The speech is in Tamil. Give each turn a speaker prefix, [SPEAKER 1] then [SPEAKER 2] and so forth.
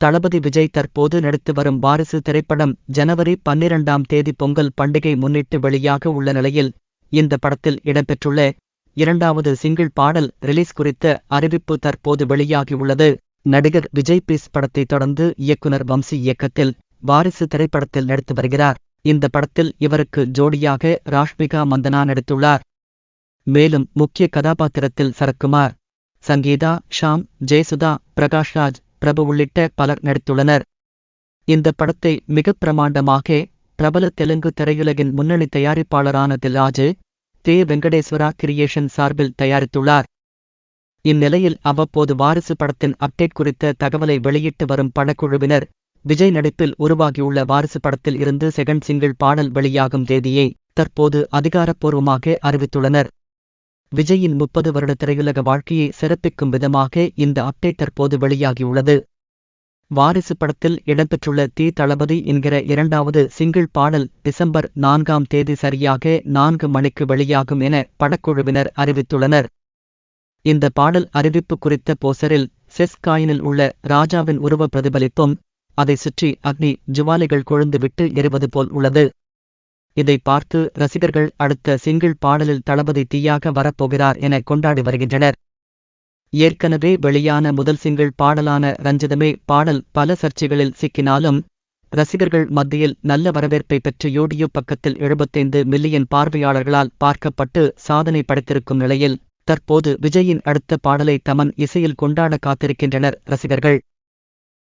[SPEAKER 1] தளபதி விஜய் தற்போது நடித்து வரும் வாரிசு திரைப்படம் ஜனவரி 12ஆம் தேதி பொங்கல் பண்டிகை முன்னிட்டு வெளியாக உள்ள நிலையில் இந்த படத்தில் இடம்பெற்றுள்ள 2வது சிங்கிள் பாடல் ரிலீஸ் குறித்த அறிவிப்பு தற்போது வெளியாகியுள்ளது. நடிகர் விஜய் பீஸ் படத்தை தொடர்ந்து இயக்குனர் வம்சி இயக்கத்தில் வாரிசு திரைப்படத்தில் நடித்து வருகிறார். இந்த படத்தில் இவருக்கு ஜோடியாக ராஷ்மிகா மந்தனா நடித்துள்ளார். மேலும் முக்கிய கதாபாத்திரத்தில் சரத்குமார், சங்கீதா, ஷாம், ஜெயசுதா, பிரகாஷ்ராஜ், பிரபு உள்ளிட்ட பலர் நடித்துள்ளனர். இந்த படத்தை மிகப் பிரமாண்டமாக பிரபல தெலுங்கு திரையுலகின் முன்னணி தயாரிப்பாளரான தில்ராஜு தே. வெங்கடேஸ்வரா கிரியேஷன் சார்பில் தயாரித்துள்ளார். இந்நிலையில் அவ்வப்போது வாரிசு படத்தின் அப்டேட் குறித்த தகவலை வெளியிட்டு வரும் படக்குழுவினர் விஜய் நடிப்பில் உருவாகியுள்ள வாரிசு படத்தில் இருந்து செகண்ட் சிங்கிள் பாடல் வெளியாகும் தேதியை தற்போது அதிகாரப்பூர்வமாக அறிவித்துள்ளனர். விஜயின் 30 வருட திரையுலக வாழ்க்கையை சிறப்பிக்கும் விதமாக இந்த அப்டேட் தற்போது வெளியாகியுள்ளது. வாரிசு படத்தில் இடம்பெற்றுள்ள தளபதி என்கிற 2வது சிங்கிள் பாடல் டிசம்பர் 4ஆம் தேதி சரியாக 4 மணிக்கு வெளியாகும் என படக்குழுவினர் அறிவித்துள்ளனர். இந்த பாடல் அறிவிப்பு குறித்த போஸ்டரில் செஸ் காயினில் உள்ள ராஜாவின் உருவ பிரதிபலிப்பும் அதை சுற்றி அக்னி ஜுவாலைகள் கொழுந்துவிட்டு எரிவது போல் உள்ளது. இதை பார்த்து ரசிகர்கள் அடுத்த சிங்கிள் பாடலில் தளபதி தீயாக வரப்போகிறார் என கொண்டாடி வருகின்றனர். ஏற்கனவே வெளியான முதல் சிங்கிள் பாடலான ரஞ்சிதமே பாடல் பல சர்ச்சைகளில் சிக்கினாலும் ரசிகர்கள் மத்தியில் நல்ல வரவேற்பை பெற்று யூடியூப் பக்கத்தில் 75 மில்லியன் பார்வையாளர்களால் பார்க்கப்பட்டு சாதனை படைத்திருக்கும் நிலையில் தற்போது விஜயின் அடுத்த பாடலை தமன் இசையில் கொண்டாட காத்திருக்கின்றனர் ரசிகர்கள்.